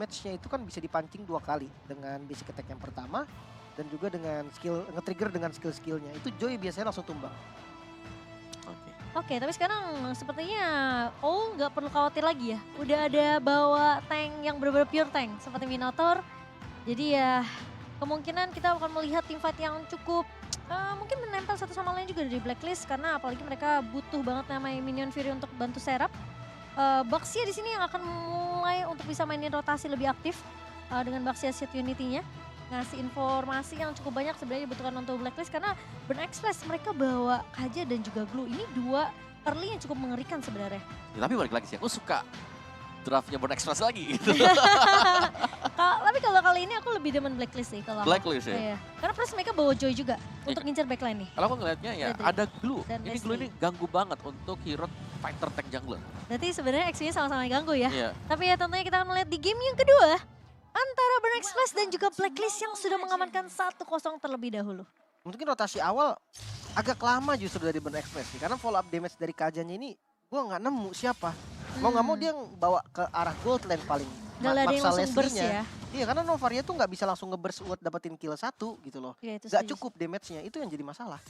damage-nya itu kan bisa dipancing 2 kali. Dengan basic attack yang pertama, dan juga dengan skill, nge-trigger dengan skill-skillnya. Itu Joy biasanya langsung tumbang. Oke. Oke, tapi sekarang sepertinya nggak perlu khawatir lagi ya. Udah ada bawa tank yang benar-benar pure tank seperti Minotaur. Jadi ya kemungkinan kita akan melihat teamfight yang cukup mungkin menempel satu sama lain juga dari Blacklist karena apalagi mereka butuh banget namanya Minion Fury untuk bantu serap. Baxia di sini yang akan mulai untuk bisa mainin rotasi lebih aktif dengan Baxia Set Unity-nya. Ngasih informasi yang cukup banyak sebenarnya dibutuhkan untuk Blacklist karena Burn Express mereka bawa Kaja dan juga Glue. Ini dua early yang cukup mengerikan sebenarnya. Ya, tapi balik lagi sih, aku suka draftnya Burn Express lagi gitu. Tapi kalau kali ini aku lebih demen Blacklist sih kalau aku. Blacklist ya? Iya. Karena plus mereka bawa Joy juga untuk ngincer backline nih. Kalau aku ngeliatnya ya Betul. ada Glue. Dan Ini Glue ini ganggu banget untuk hero fighter tank jungler. Berarti sebenarnya XP-nya sama-sama ganggu ya. Iya. Tapi ya tentunya kita akan melihat di game yang kedua antara Burn Express dan juga Blacklist yang sudah mengamankan 1-0 terlebih dahulu. Mungkin rotasi awal agak lama justru dari Burn Express sih. Karena follow up damage dari Kajanya ini gue nggak nemu siapa. Mau nggak mau dia bawa ke arah gold lane paling. Gak ada yang Maksa langsung burst Leslie-nya. ya. Iya karena Novaria tuh nggak bisa langsung nge-burst buat dapetin kill 1 gitu loh. Ya, itu Gak setuju. cukup damage-nya, itu yang jadi masalah.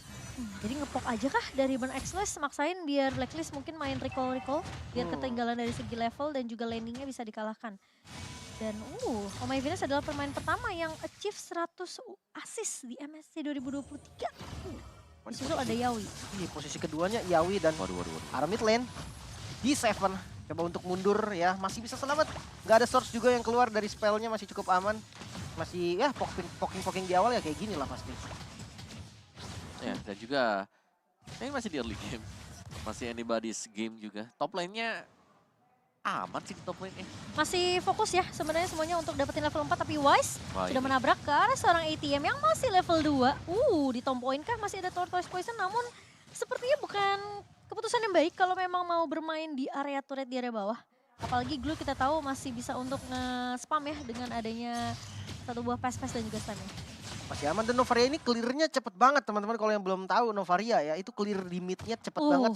Jadi ngepok aja kah dari Burn Express maksain biar Blacklist mungkin main recall biar ketinggalan dari segi level dan juga landingnya bisa dikalahkan. Dan Oh My Venus adalah pemain pertama yang achieve 100 assist di MSC 2023. Disusul ada Yawi. Iya, posisi keduanya Yawi dan Waduh. arah mid lane. D7 coba untuk mundur ya, masih bisa selamat. Gak ada source juga yang keluar dari spellnya, masih cukup aman. Masih ya poking di awal ya kayak gini lah pasti. Ya, dan juga ini masih di early game. Masih anybody's game juga. Top lane-nya aman sih di top lane-nya. Masih fokus ya sebenarnya semuanya untuk dapetin level 4 tapi Wise Wah, sudah ini. menabrak ke arah seorang ATM yang masih level 2. Ditompoin kah masih ada Tortoise Poison namun sepertinya bukan keputusan yang baik kalau memang mau bermain di area turret di area bawah. Apalagi Glue kita tahu masih bisa untuk nge-spam ya dengan adanya satu buah pass dan juga stun-nya. Masih aman dan Novaria ini clear-nya cepet banget teman-teman. Kalau yang belum tahu Novaria ya itu clear di mid-nya cepet banget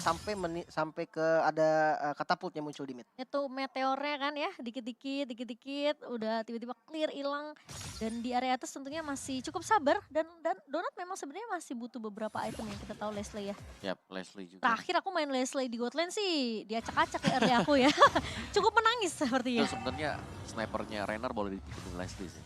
sampai ke ada katapultnya muncul di mid. Itu meteornya kan ya, dikit-dikit udah tiba-tiba clear hilang. Dan di area atas tentunya masih cukup sabar dan Donut memang sebenarnya masih butuh beberapa item yang kita tahu Leslie ya. Yap, Leslie juga. Terakhir aku main Leslie di Godland sih diacak-acak ya early aku ya. Cukup menangis sepertinya. Terus sebenarnya snipernya Rainer boleh dibikin Leslie sih.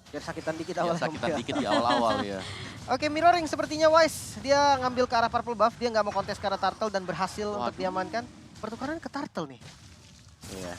Biar sakitan dikit Ya, awal. sakitan dikit di awal-awal ya. Oke, mirroring sepertinya Wise. Dia ngambil ke arah purple buff, dia nggak mau kontes ke arah turtle dan berhasil untuk Waduh. diamankan. Pertukaran ke turtle nih. Iya.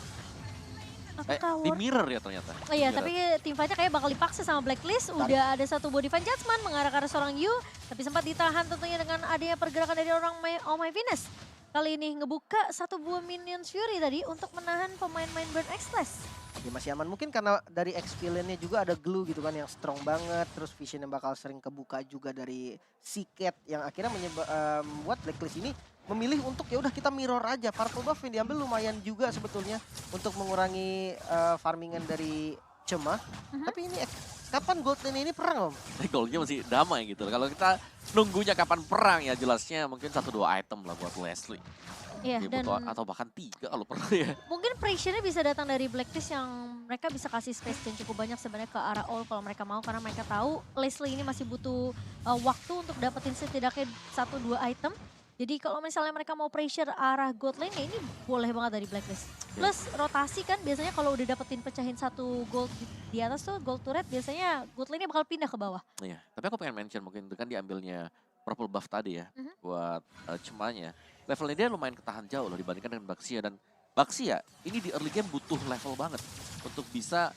Apakah Di mirror ya ternyata. Oh iya, Mirror. tapi teamfightnya kayak bakal dipaksa sama Blacklist. Udah ada satu body Divine Judgment mengarah ke arah seorang Yu. Tapi sempat ditahan tentunya dengan adanya pergerakan dari orang Oh My Venus. Kali ini ngebuka satu buah Minions Fury tadi untuk menahan pemain-pemain Burn Express. Ya masih aman mungkin karena dari XP lane-nya juga ada glue gitu kan yang strong banget. Terus vision yang bakal sering kebuka juga dari Seacat yang akhirnya membuat Blacklist ini memilih untuk ya udah kita mirror aja. Purple buff yang diambil lumayan juga sebetulnya untuk mengurangi farmingan dari Cema. Tapi ini kapan gold lane ini perang om? Goalnya masih damai gitu. Kalau kita nunggunya kapan perang ya jelasnya mungkin 1-2 item lah buat Leslie. Iya, Dia dan butuh, atau bahkan 3 kalau perlu ya. mungkin pressure-nya bisa datang dari Blacklist yang mereka bisa kasih space dan cukup banyak sebenarnya ke arah all kalau mereka mau. Karena mereka tahu Leslie ini masih butuh waktu untuk dapetin setidaknya 1-2 item. Jadi kalau misalnya mereka mau pressure arah gold lane ya ini boleh banget dari Blacklist. Plus rotasi kan biasanya kalau udah dapetin pecahin satu gold di atas tuh gold turret biasanya gold lane-nya bakal pindah ke bawah. Iya, tapi aku pengen mention mungkin itu kan diambilnya purple buff tadi ya buat Cemanya. Levelnya dia lumayan ketahan jauh loh dibandingkan dengan Baxia dan Baxia ini di early game butuh level banget untuk bisa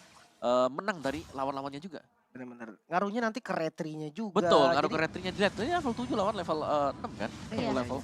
menang dari lawan-lawannya juga. Bener-bener. Ngaruhnya nanti ke retrinya juga. Betul, ngaruh Jadi ke retrinya dilihat. Ini level 7 lawan level 6 kan? Iya. Level.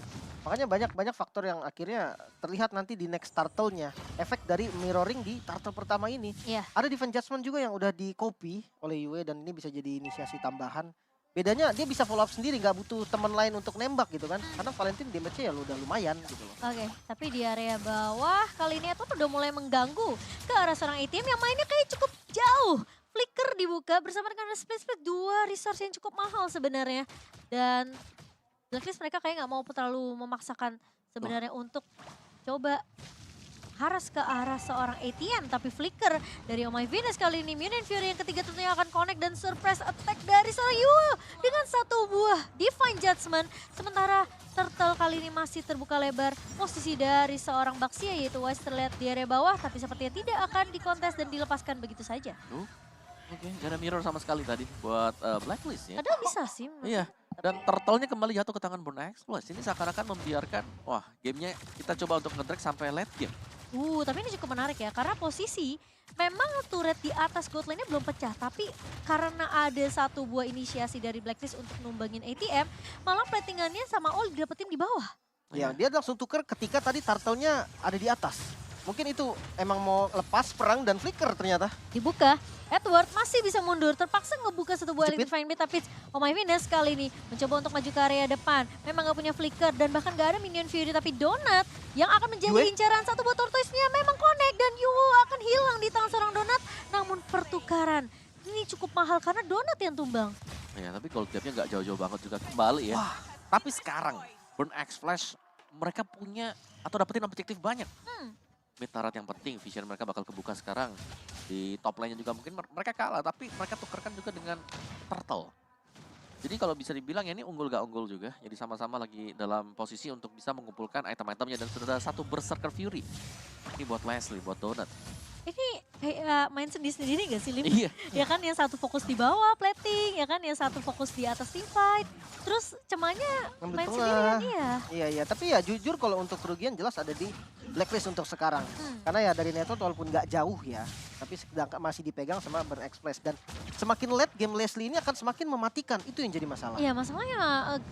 makanya banyak faktor yang akhirnya terlihat nanti di next turtle-nya. Efek dari mirroring di turtle pertama ini. Iya. Ada Divine Judgment juga yang udah di copy oleh Yue dan ini bisa jadi inisiasi tambahan. Bedanya dia bisa follow up sendiri, nggak butuh teman lain untuk nembak gitu kan. Karena Valentine damage-nya ya udah lumayan gitu loh. Oke, tapi di area bawah kali ini Eton udah mulai mengganggu ke arah seorang ATM yang mainnya kayak cukup jauh. Flicker dibuka bersama dengan split dua resource yang cukup mahal sebenarnya. Dan Blacklist mereka kayak nggak mau terlalu memaksakan sebenarnya untuk coba mengharas ke arah seorang ATM. Tapi flicker dari Oh My Venus kali ini. Minion Fury yang ketiga tentunya akan connect dan surprise attack dari seorang Yue dengan satu buah Divine Judgment. Sementara Turtle kali ini masih terbuka lebar posisi dari seorang Baxia yaitu Wise terlihat di area bawah. Tapi sepertinya tidak akan dikontes dan dilepaskan begitu saja. Oke, gak ada mirror sama sekali tadi buat Blacklist ya. Padahal bisa sih. Iya, dan turtle-nya kembali jatuh ke tangan Burn Exploits. Ini seakan-akan membiarkan, wah gamenya kita coba untuk nge-drag sampai late game. Tapi ini cukup menarik ya, karena posisi memang turret di atas gold lane-nya belum pecah. Tapi karena ada satu buah inisiasi dari Blacklist untuk numbangin ATM, malah platingannya sama All didapetin di bawah. Ya, dia langsung tuker ketika tadi turtle-nya ada di atas. Mungkin itu emang mau lepas perang dan flicker ternyata. Dibuka, Edward masih bisa mundur, terpaksa ngebuka satu buah Cepit. Divine Beat, tapi Oh My Venus kali ini mencoba untuk maju ke area depan. Memang gak punya flicker dan bahkan gak ada Minion Fury, tapi Donut yang akan menjadi Yue. incaran satu buah Tortoise-nya memang connect dan Yue akan hilang di tangan seorang Donut. Namun pertukaran ini cukup mahal karena Donut yang tumbang. Ya, tapi gold gap-nya gak jauh-jauh banget juga kembali ya. Tapi sekarang, Burn X Flash mereka punya atau dapetin objektif banyak. Mid turret yang penting, vision mereka bakal kebuka sekarang. Di top lane-nya juga mungkin mereka kalah, tapi mereka tukerkan juga dengan Turtle. Jadi kalau bisa dibilang ya ini unggul gak unggul juga. Jadi sama-sama lagi dalam posisi untuk bisa mengumpulkan item-itemnya dan sudah ada satu Berserker Fury. Ini buat Leslie, buat Donut. Ini kayak main sendiri-sendiri gak sih, Lim? Iya. Ya kan yang satu fokus di bawah plating, ya kan yang satu fokus di atas team fight. Terus cemanya Ngambil main tengah. sendirian, iya. Iya, tapi ya jujur kalau untuk kerugian jelas ada di Blacklist untuk sekarang. Karena ya dari network walaupun nggak jauh ya, tapi sedangkan masih dipegang sama Burn Express. Dan semakin late game Leslie ini akan semakin mematikan, itu yang jadi masalah. Iya, masalahnya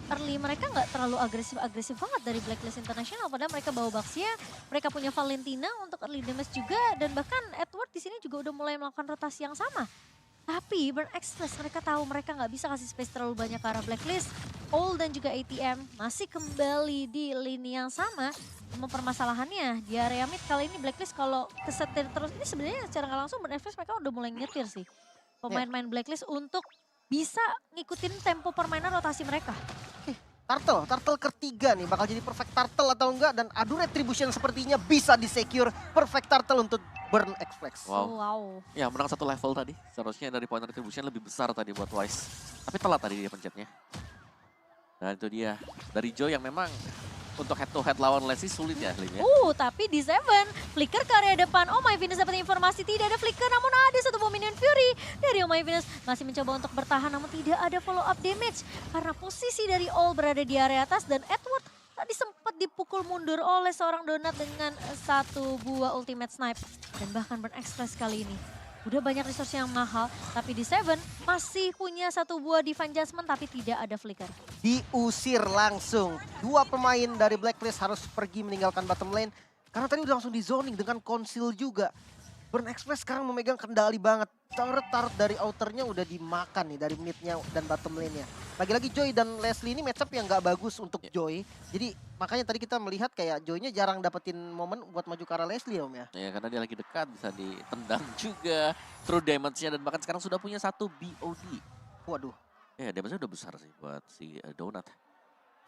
early mereka nggak terlalu agresif banget dari Blacklist International. Padahal mereka bawa Baxia, mereka punya Valentina untuk early damage juga. Dan bahkan Edward di sini juga udah mulai melakukan rotasi yang sama. Tapi Burn Express mereka tahu mereka nggak bisa kasih space terlalu banyak ke arah Blacklist. All dan juga ATM masih kembali di lini yang sama. Cuma permasalahannya di area mid kali ini Blacklist kalau kesetir terus. Ini sebenarnya secara nggak langsung Burn Express mereka udah mulai nyetir sih. Pemain-pemain Blacklist untuk bisa ngikutin tempo permainan rotasi mereka. Turtle ketiga nih bakal jadi perfect turtle atau enggak. Dan adu retribution sepertinya bisa di-secure perfect turtle untuk Burn Express. Wow. Ya menang satu level tadi. Seharusnya dari point retribution lebih besar tadi buat Wise. Tapi telat tadi dia pencetnya. Dan itu dia. Dari Joe yang memang untuk head to head lawan Leslie sulit ya Lim ya. Tapi di Seven, flicker ke area depan. Oh My Venus dapat informasi tidak ada flicker, namun ada satu bom Minion Fury dari Oh My Venus. Masih mencoba untuk bertahan, namun tidak ada follow up damage. Karena posisi dari All berada di area atas dan Edward tadi sempat dipukul mundur oleh seorang Donut dengan satu buah ultimate snipe. Dan bahkan Burn Express kali ini udah banyak resource yang mahal, tapi di Seven masih punya satu buah Divine Judgment tapi tidak ada flicker. Diusir langsung. Dua pemain dari Blacklist harus pergi meninggalkan bottom lane. Karena tadi udah langsung di zoning dengan conceal juga. Burn Express sekarang memegang kendali banget. Turret dari outernya udah dimakan nih dari midnya dan bottom lane-nya. Lagi-lagi Joy dan Leslie ini matchup yang gak bagus untuk Joy. Jadi makanya tadi kita melihat kayak Joy-nya jarang dapetin momen buat maju ke arah Leslie Om ya. Ya karena dia lagi dekat bisa ditendang juga. True damage-nya dan bahkan sekarang sudah punya satu BOD. Waduh, Ya damage-nya udah besar sih buat si Donut.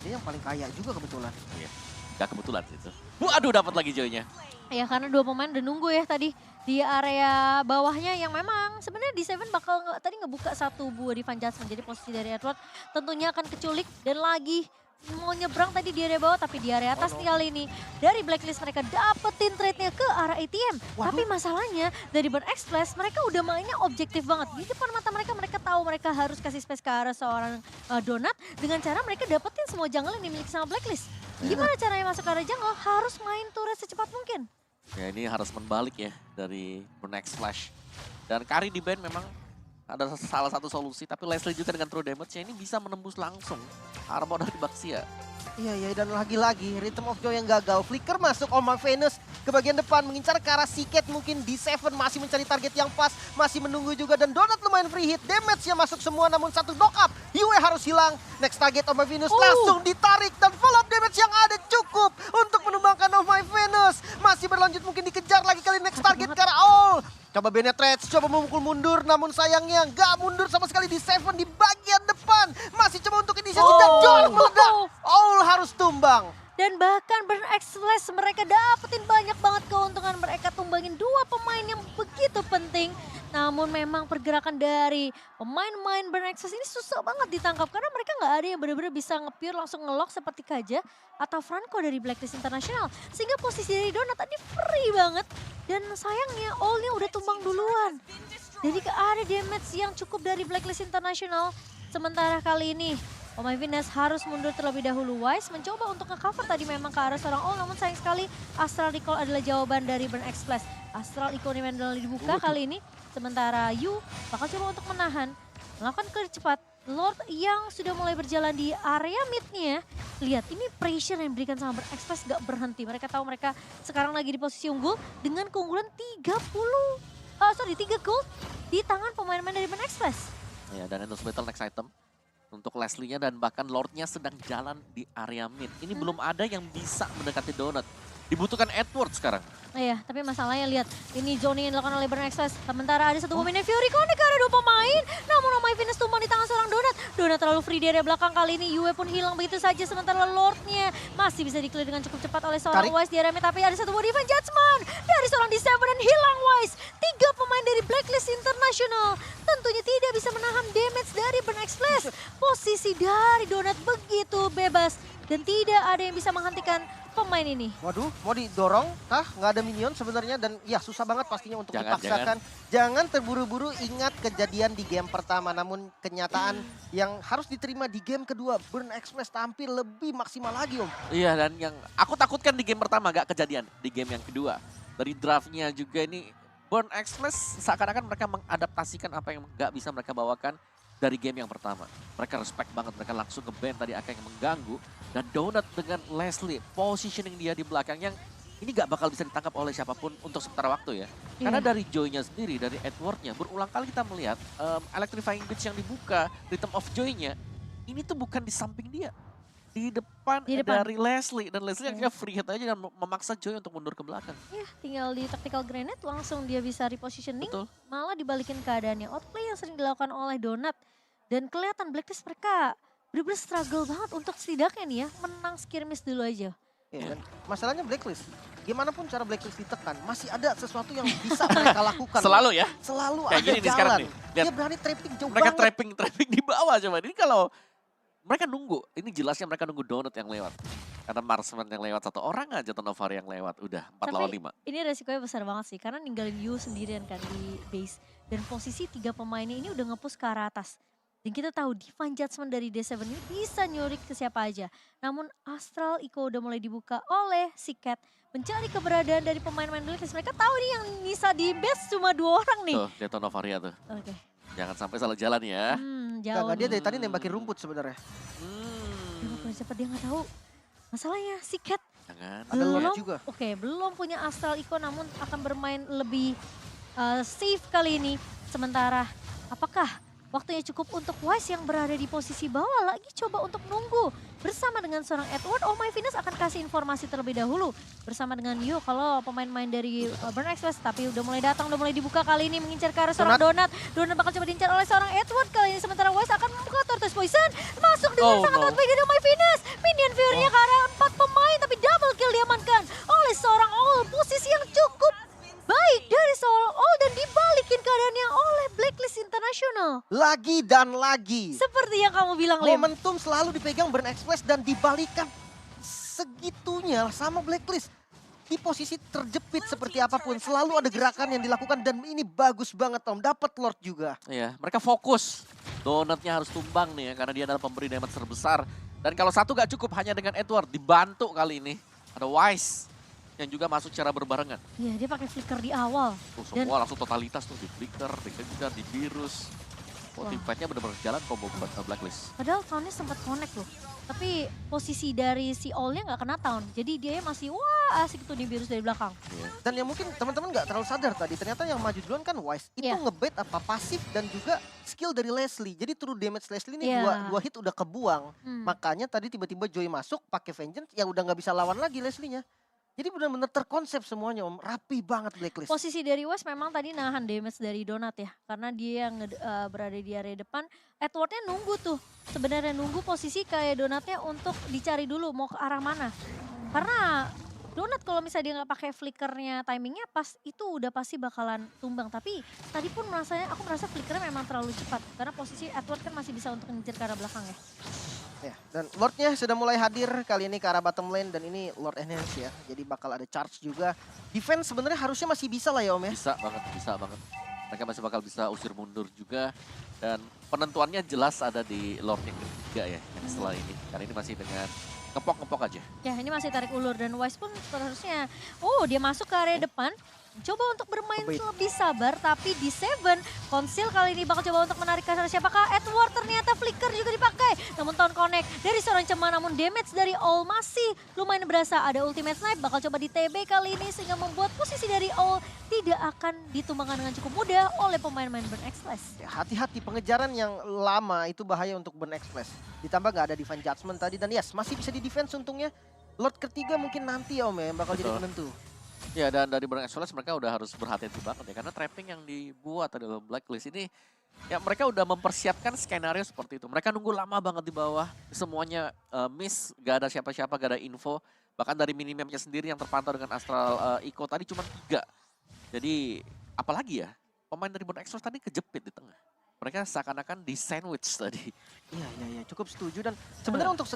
dia yang paling kaya juga kebetulan. Iya. Gak kebetulan sih itu. Waduh dapat lagi Joy-nya. Ya karena dua pemain udah nunggu ya tadi di area bawahnya yang memang sebenarnya di Seven bakal tadi ngebuka satu buah Divine Judgment. Jadi posisi dari Edward tentunya akan keculik dan lagi mau nyebrang tadi di area bawah tapi di area atas nih kali ini. Dari Blacklist mereka dapetin trade-nya ke arah ATM. Tapi masalahnya dari Burn Express mereka udah mainnya objektif banget. Di depan mata mereka tahu mereka harus kasih space ke arah seorang Donut dengan cara mereka dapetin semua jungle yang dimiliki sama Blacklist. Gimana caranya masuk ke area jungle? Harus main turret secepat mungkin. Ya ini harus membalik ya dari Next Flash. Dan Kari di band memang ada salah satu solusi. Tapi Leslie juga dengan true damage-nya ini bisa menembus langsung armor dari Baxia. Iya, dan lagi-lagi Rhythm of Joy yang gagal. Flicker masuk, Oh My Venus ke bagian depan mengincar ke arah Siket. Mungkin di Seven masih mencari target yang pas, masih menunggu juga. Dan Donut lumayan free hit, damage-nya masuk semua namun satu knock up. Yue harus hilang, next target Oh My Venus langsung ditarik. Dan follow up damage yang ada cukup untuk menumbangkan Oh My Venus. Masih berlanjut mungkin dikejar lagi kali next target ke arah All. Coba penetrate, coba memukul mundur, namun sayangnya nggak mundur sama sekali di Seven di bagian depan. Masih coba untuk inisiasi dan John meledak. All harus tumbang. Dan bahkan Burn X-Flash mereka dapetin banyak banget keuntungan. Mereka tumbangin 2 pemain yang begitu penting. Namun memang pergerakan dari pemain-pemain Burn X-Flash ini susah banget ditangkap. Karena mereka nggak ada yang benar-benar bisa nge-pure langsung nge-lock seperti Kaja atau Franco dari Blacklist International. Sehingga posisi dari Donat tadi free banget. Dan sayangnya all-nya udah tumbang duluan. Jadi gak ada damage yang cukup dari Blacklist International. Sementara kali ini Oh My Venus harus mundur terlebih dahulu. Wise mencoba untuk nge-cover tadi memang ke arah seorang all, namun sayang sekali Astral Recall adalah jawaban dari Burn X-Flash. Astral Eco Mandal dibuka kali ini. Sementara Yu bakal coba untuk menahan. Melakukan clear cepat. Lord yang sudah mulai berjalan di area mid-nya. Lihat ini pressure yang diberikan sama Burn X-Flash gak berhenti. Mereka tahu mereka sekarang lagi di posisi unggul dengan keunggulan 3 gold di tangan pemain-pemain dari Burn X-Flash. Ya, dan Endless Battle next item untuk Leslie-nya dan bahkan Lord-nya sedang jalan di area mid. Ini belum ada yang bisa mendekati Donut. Dibutuhkan Edward sekarang. Iya, tapi masalahnya lihat ini zone yang dilakukan oleh Burn X-Flash. Sementara ada satu pemainnya Fury connect ke arah 2 pemain. Namun Oh My Venus tumbang di tangan seorang Donut. Donut terlalu free di area belakang kali ini. Yue pun hilang begitu saja. Sementara Lord-nya masih bisa di-clear dengan cukup cepat oleh seorang Wise di area mid. Tapi ada satu body event Judgment dari seorang D7 dan hilang Wise. 3 pemain dari Blacklist International tentunya tidak bisa menahan damage dari Burn X-Flash. Posisi dari Donut begitu bebas dan tidak ada yang bisa menghentikan pemain ini. Waduh, mau didorong kah? Nggak ada minion sebenarnya dan ya susah banget pastinya untuk Jangan, dipaksakan. Jangan terburu-buru ingat kejadian di game pertama. Namun kenyataan yang harus diterima di game kedua. Burn X-Flash tampil lebih maksimal lagi Om. Iya, dan yang aku takutkan di game pertama gak kejadian. Di game yang kedua. Dari draftnya juga ini Burn X-Flash seakan-akan mereka mengadaptasikan apa yang gak bisa mereka bawakan dari game yang pertama. Mereka respect banget, mereka langsung nge-ban tadi Aka yang mengganggu. Dan Donut dengan Leslie, positioning dia di belakang yang ini gak bakal bisa ditangkap oleh siapapun untuk sementara waktu ya. Karena dari Joy-nya sendiri, dari Edward-nya, berulang kali kita melihat Electrifying Beach yang dibuka, Rhythm of Joy-nya, ini tuh bukan di samping dia. Di depan dari Leslie. Dan Leslie akhirnya free hit aja dan memaksa Joy untuk mundur ke belakang. Ya, tinggal di tactical grenade langsung dia bisa repositioning. Betul. Malah dibalikin keadaannya. Outplay yang sering dilakukan oleh Donut. Dan kelihatan Blacklist mereka bener-bener struggle banget untuk setidaknya nih ya menang skirmish dulu aja. Ya, dan masalahnya Blacklist. Gimana pun cara Blacklist ditekan, masih ada sesuatu yang bisa mereka lakukan. Selalu ya. Selalu Kayak ada gini nih sekarang jalan. nih. Lihat. Dia berani trapping jauh Mereka banget. trapping di bawah coba. Ini kalau mereka nunggu, ini jelasnya mereka nunggu Donut yang lewat. Karena Marksman yang lewat satu orang aja, Tonovar yang lewat. Udah 4 lawan 5. Ini resikonya besar banget sih, karena ninggalin Yu sendirian kan di base. Dan posisi 3 pemainnya ini udah nge-push ke arah atas. Dan kita tahu Divine Judgment dari D7 ini bisa nyurik ke siapa aja. Namun Astral Eco udah mulai dibuka oleh si Cat. Mencari keberadaan dari pemain-pemain Blacklist. Mereka tahu nih yang bisa di base cuma 2 orang nih. Tuh, dia Tonovaria tuh. Oke. Jangan sampai salah jalan ya. Jauh. Dia dari tadi nembakin rumput sebenarnya. Cepat dia nggak tahu. Masalahnya si Cat Jangan. Ada Lord belum, juga. belum punya Astral Eco namun akan bermain lebih safe kali ini. Sementara apakah waktunya cukup untuk Wise yang berada di posisi bawah lagi coba untuk nunggu. Bersama dengan seorang Edward, Oh My Venus akan kasih informasi terlebih dahulu. Bersama dengan Yu kalau pemain-pemain dari Burn X-Flash tapi udah mulai datang, udah mulai dibuka kali ini mengincar ke arah seorang Donut. Donut bakal coba diincar oleh seorang Edward kali ini. Sementara Wise akan membuka Tortoise Poison. Masuk dengan sangat baik dari Oh My Venus. Minion Fury-nya ke arah 4 pemain tapi double kill diamankan oleh seorang All. Posisi yang cukup baik dari seorang All dan dibalikin keadaannya oleh Blacklist International. Lagi dan lagi. Seperti yang kamu bilang, Lim. Momentum selalu dipegang Burn X-Flash dan dibalikan segitunya sama Blacklist. Di posisi terjepit seperti apapun, selalu ada gerakan yang dilakukan dan ini bagus banget Om. Dapat Lord juga. Iya, mereka fokus. Donutnya harus tumbang nih ya, karena dia adalah pemberi damage terbesar. Dan kalau satu gak cukup hanya dengan Edward, dibantu kali ini. Ada Wise yang juga masuk secara berbarengan. Iya, dia pakai flicker di awal. Tuh, semua langsung totalitas tuh di flicker, di kejar, di virus. Oh, teamfight-nya benar-benar jalan combo buat Blacklist. Padahal tahunnya sempat connect loh. Tapi posisi dari si All-nya nggak kena tahun. Jadi dia masih asik tuh di virus dari belakang. Iya. Dan yang mungkin teman-teman nggak terlalu sadar tadi, ternyata yang maju duluan kan Wise. Itu Iya. ngebait apa pasif dan juga skill dari Leslie. Jadi true damage Leslie ini Iya. dua hit udah kebuang. Makanya tadi tiba-tiba Joy masuk pakai Vengeance, ya udah nggak bisa lawan lagi Leslie-nya. Jadi benar-benar terkonsep semuanya Om, rapi banget Blacklist. Posisi dari West memang tadi nahan damage dari Donut ya. Karena dia yang berada di area depan. Edwardnya nunggu tuh. Sebenarnya nunggu posisi kayak Donutnya untuk dicari dulu mau ke arah mana. Karena Donat kalau misalnya dia nggak pakai flickernya timingnya pas itu udah pasti bakalan tumbang. Tapi tadi pun aku merasa flickernya memang terlalu cepat. Karena posisi Edward kan masih bisa untuk ngejar ke arah belakang ya. Ya, dan Lordnya sudah mulai hadir kali ini ke arah bottom lane dan ini Lord Enhance ya. Jadi bakal ada charge juga. Defense sebenarnya harusnya masih bisa lah ya Om ya. Bisa banget, bisa banget. Mereka masih bakal bisa usir mundur juga. Dan penentuannya jelas ada di Lord yang ketiga ya, yang setelah ini. Karena ini masih dengan ngepok-ngepok aja. Ya ini masih tarik ulur dan Wise pun seharusnya, dia masuk ke area depan. Coba untuk bermain lebih sabar, tapi di Seven, Konsil kali ini bakal coba untuk menarik ke sana siapakah? Edward ternyata flicker juga dipakai. Namun Town Connect dari seorang Cema, namun damage dari All masih lumayan berasa. Ada ultimate snipe, bakal coba di TB kali ini sehingga membuat posisi dari All tidak akan ditumbangkan dengan cukup mudah oleh pemain-pemain Burn Express. Ya, hati-hati pengejaran yang lama itu bahaya untuk Burn Express. Ditambah nggak ada Divine Judgment tadi dan yes masih bisa di defense untungnya. Lord ketiga mungkin nanti ya Om ya yang bakal jadi penentu. Ya dan dari Burn Express mereka udah harus berhati-hati banget ya. Karena trapping yang dibuat dalam Blacklist ini ya mereka udah mempersiapkan skenario seperti itu. Mereka nunggu lama banget di bawah. Semuanya miss, gak ada siapa-siapa, gak ada info. Bahkan dari minimapnya sendiri yang terpantau dengan Astral Eco tadi cuma 3. Jadi apalagi ya pemain dari Burn Express tadi kejepit di tengah. Mereka seakan-akan di sandwich tadi. Iya, cukup setuju dan sebenarnya untuk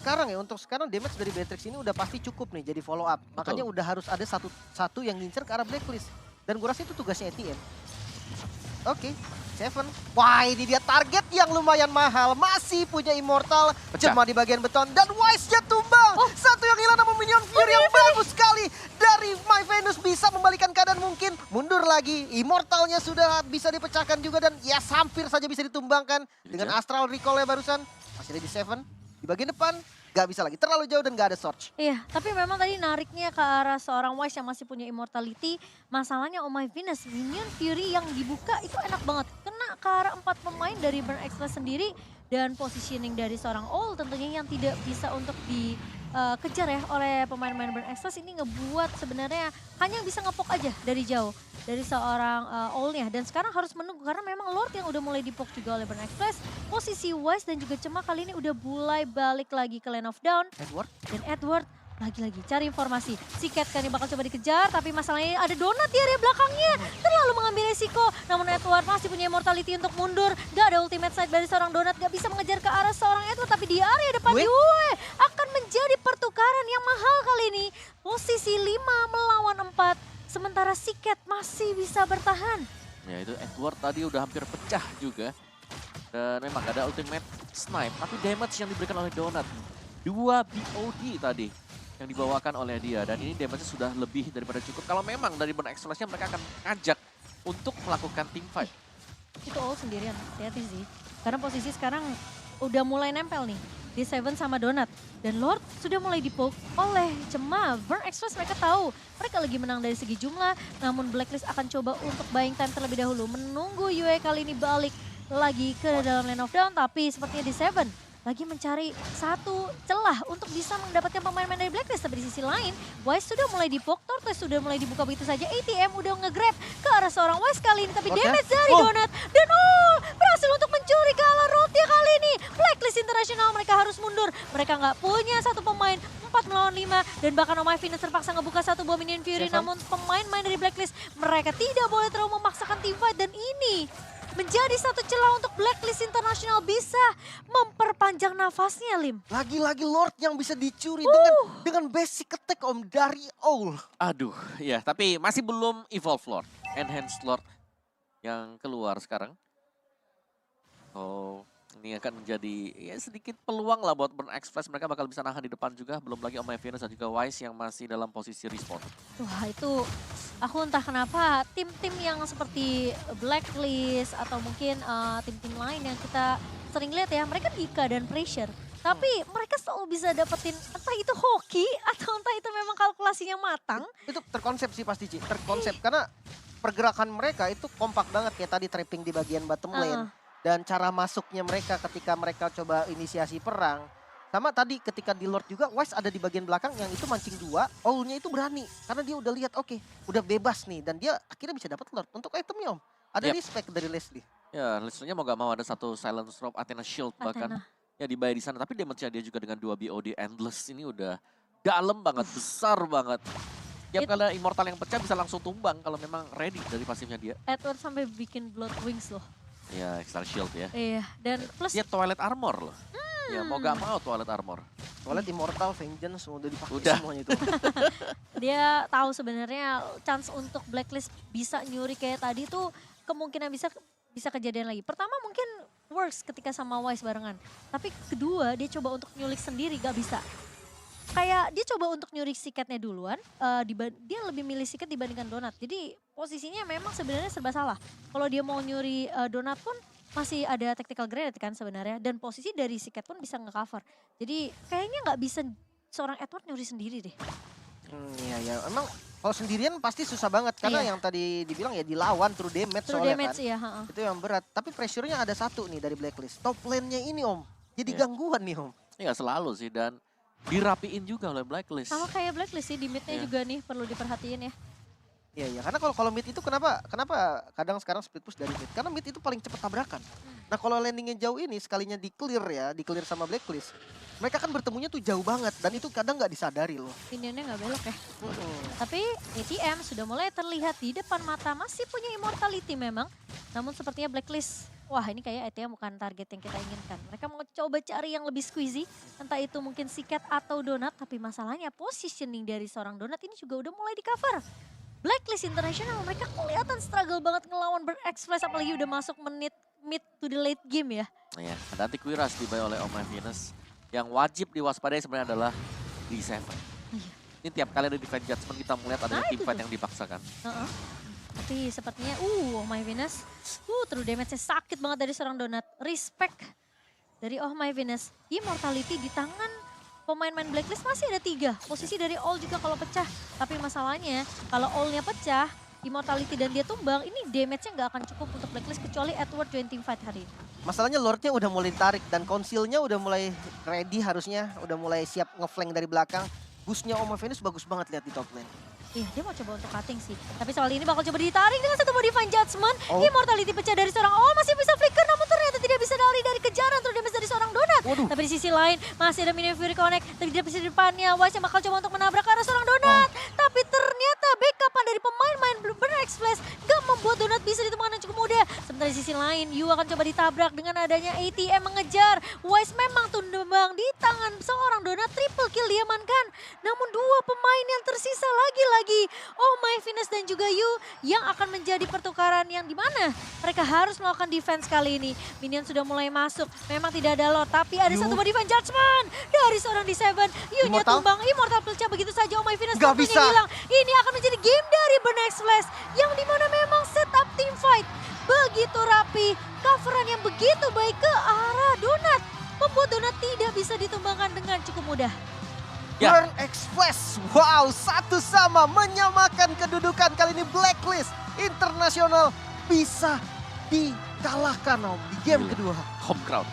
sekarang damage dari Beatrix ini udah pasti cukup nih jadi follow up. Makanya udah harus ada satu yang ngincer ke arah Blacklist. Dan gue rasa itu tugasnya ETM. Oke, Seven. Wah ini dia target yang lumayan mahal. Masih punya Immortal. Cuma di bagian beton dan Wise-nya tumbang. Satu yang hilang namun Minion Fury yang bagus sekali. Dari My Venus bisa membalikan keadaan mungkin. Mundur lagi. Immortalnya sudah bisa dipecahkan juga dan ya hampir saja bisa ditumbangkan. Dengan Astral Recall-nya barusan. Masih ada di Seven. Di bagian depan. Gak bisa lagi, terlalu jauh dan gak ada Surge. Iya, tapi memang tadi nariknya ke arah seorang Wise yang masih punya immortality. Masalahnya Oh My Venus, Minion Fury yang dibuka itu enak banget. Kena ke arah 4 pemain dari Burn Express sendiri. Dan positioning dari seorang All tentunya yang tidak bisa untuk dikejar ya oleh pemain-pemain Burn Express. Ini ngebuat sebenarnya hanya bisa ngepok aja dari jauh. Dari seorang All-nya. Dan sekarang harus menunggu karena memang Lord yang udah mulai dipok juga oleh Burn Express. Posisi Wise dan juga Cema kali ini udah mulai balik lagi ke Lane of Down. Dan Edward lagi-lagi cari informasi. Si Cat kan yang bakal coba dikejar tapi masalahnya ada Donat di area belakangnya. Terlalu mengambil resiko. Namun Edward masih punya immortality untuk mundur. Gak ada ultimate side dari seorang Donat. Gak bisa mengejar ke arah seorang Edward tapi di area depan Yue akan menjadi pertukaran yang mahal kali ini. Posisi 5 melawan 4. Sementara si Cat masih bisa bertahan. Ya itu Edward tadi udah hampir pecah juga. Dan memang ada ultimate snipe. Tapi damage yang diberikan oleh Donat. 2 BOD tadi yang dibawakan oleh dia. Dan ini damage-nya sudah lebih daripada cukup. Kalau memang dari Burn Express-nya mereka akan ngajak untuk melakukan team fight. Itu All sendirian, hati-hati sih. Karena posisi sekarang udah mulai nempel nih. Di Seven sama Donat. Dan Lord sudah mulai dipoke oleh Cema. Burn Express mereka tahu mereka lagi menang dari segi jumlah. Namun Blacklist akan coba untuk buying time terlebih dahulu. Menunggu Yue kali ini balik lagi ke dalam Lane of Down. Tapi sepertinya di Seven lagi mencari satu celah untuk bisa mendapatkan pemain-pemain dari Blacklist. Tapi di sisi lain, Wise sudah mulai dipok, Tortoise sudah mulai dibuka begitu saja. ATM udah nge-grab ke arah seorang Wise kali ini. Tapi damage dari Donat. Dan berhasil untuk mencuri ke arah Rotia kali ini. Blacklist International mereka harus mundur. Mereka nggak punya satu pemain. 4 melawan 5 dan bahkan Oh My Venus terpaksa ngebuka satu buah Minion Fury. Namun pemain-pemain dari Blacklist mereka tidak boleh terlalu memaksakan team fight. Dan ini menjadi satu celah untuk Blacklist International bisa memperpanjang nafasnya, Lim. Lagi-lagi Lord yang bisa dicuri dengan basic attack Om dari All. Aduh, ya tapi masih belum evolve Lord. Enhanced Lord yang keluar sekarang. Oh, ini akan menjadi ya sedikit peluang lah buat Burn Express. Mereka bakal bisa nahan di depan juga. Belum lagi Oh My Venus dan juga Wise yang masih dalam posisi respawn. Wah itu aku entah kenapa tim-tim yang seperti Blacklist atau mungkin tim-tim lain yang kita sering lihat ya. Mereka di keadaan pressure. Tapi mereka selalu bisa dapetin entah itu hoki atau entah itu memang kalkulasinya matang. Itu terkonsep sih pasti Ci, terkonsep. Karena pergerakan mereka itu kompak banget kayak tadi trapping di bagian bottom lane. Dan cara masuknya mereka ketika mereka coba inisiasi perang. Sama tadi ketika di Lord juga, Wise ada di bagian belakang yang itu mancing 2. All-nya itu berani. Karena dia udah lihat oke, udah bebas nih. Dan dia akhirnya bisa dapat Lord. Untuk itemnya Om, ada respect dari Leslie. Ya, Leslie-nya mau gak mau ada satu Silence Robe, Athena Shield bahkan. Ya dibayar di sana, tapi damage-nya dia juga dengan 2 BOD Endless ini udah dalam banget, besar banget. Tiap kali Immortal yang pecah bisa langsung tumbang kalau memang ready dari pasifnya dia. Edward sampai bikin Blood Wings loh. Ya, extra shield ya. Iya, dan plus Dia Twilight Armor loh. Ya mau gak mau Twilight Armor. Soalnya Immortal, Vengeance semua udah dipakai Udah. semuanya itu. dia tahu sebenarnya chance untuk Blacklist bisa nyuri kayak tadi tuh kemungkinan bisa kejadian lagi. Pertama mungkin works ketika sama Wise barengan. Tapi kedua dia coba untuk nyulik sendiri gak bisa. Kayak dia coba untuk nyuri siketnya duluan, dia lebih milih siket dibandingkan donat. Jadi posisinya memang sebenarnya serba salah. Kalau dia mau nyuri donat pun masih ada tactical grenade kan sebenarnya. Dan posisi dari siket pun bisa nge-cover. Jadi kayaknya nggak bisa seorang Edward nyuri sendiri deh. Iya ya, emang kalau sendirian pasti susah banget. Karena Iya. yang tadi dibilang ya dilawan true damage True soalnya damage kan. ya. Ha-ha. Itu yang berat. Tapi pressure-nya ada satu nih dari Blacklist. Top lane-nya ini Om. Jadi Iya. gangguan nih Om. Ya selalu sih dan dirapiin juga oleh Blacklist. Sama kayak Blacklist sih di midnya Iya. juga nih perlu diperhatiin ya. Iya iya, karena kalau mid itu kenapa kadang sekarang split push dari mid? Karena mid itu paling cepat tabrakan. Nah kalau landingnya jauh ini sekalinya di clear sama Blacklist, mereka kan bertemunya tuh jauh banget dan itu kadang nggak disadari loh. Minionnya nggak belok ya. Mm-mm. Tapi ATM sudah mulai terlihat di depan mata, masih punya immortality memang. Namun sepertinya Blacklist, wah ini kayak ATM bukan target yang kita inginkan. Mereka mau coba cari yang lebih squeezy, entah itu mungkin siket atau donat. Tapi masalahnya positioning dari seorang donat ini juga udah mulai di cover. Blacklist International mereka kelihatan struggle banget ngelawan Burn Express, apalagi udah masuk menit mid to the late game ya. Ya, ada anti-Quiras dibayar oleh Om Venus. Yang wajib diwaspadai sebenarnya adalah D7. Iya. Ini tiap kali ada defense judgment kita melihat adanya Nah, team itu fight tuh. yang dipaksakan. Heeh. Tapi sepertinya, Oh My Venus, true damage-nya sakit banget dari seorang donat. Respect dari Oh My Venus. Immortality di tangan pemain-main Blacklist masih ada 3. Posisi dari All juga kalau pecah. Tapi masalahnya kalau All-nya pecah, Immortality dan dia tumbang, ini damage-nya nggak akan cukup untuk Blacklist kecuali Edward join team fight hari ini. Masalahnya Lordnya udah mulai tarik dan konsilnya udah mulai ready harusnya, udah mulai siap ngeflank dari belakang. Boost-nya Oma Venus bagus banget lihat di top lane. Iya, dia mau coba untuk cutting sih. Tapi soal ini bakal coba ditarik dengan satu Divine Judgment. Oh. Immortality pecah dari seorang All, masih bisa flicker namun ternyata tidak bisa lari dari kejaran terus damage dari seorang donat. Waduh. Tapi di sisi lain masih ada Minion Fury Connect, tapi di sisi depannya Wise yang bakal coba untuk menabrak ke arah seorang donat. Tapi ternyata backupan dari pemain-main Burn Express gak membuat donat bisa ditemukan dengan cukup mudah. Sementara di sisi lain, Yu akan coba ditabrak dengan adanya ATM mengejar. Wise memang tumbang di tangan seorang donat, triple kill diamankan. Namun dua pemain yang tersisa lagi-lagi, Oh My Venus dan juga Yu yang akan menjadi pertukaran yang dimana mereka harus melakukan defense kali ini. Minion sudah mulai masuk, memang tidak ada Lord, tapi ada Yu. satu Divine Judgment dari seorang D7. Yu-nya Immortal? tumbang, Immortal pecah begitu saja. Oh My Venus Nggak tentunya bisa. hilang. Ini akan menjadi game dari Burn Express yang dimana memang setup team fight begitu rapi, coveran yang begitu baik ke arah donat, membuat donat tidak bisa ditumbangkan dengan cukup mudah. Ya. Burn Express, wow, satu sama menyamakan kedudukan kali ini Blacklist Internasional bisa dikalahkan Om di game Gila. kedua. Home crowd.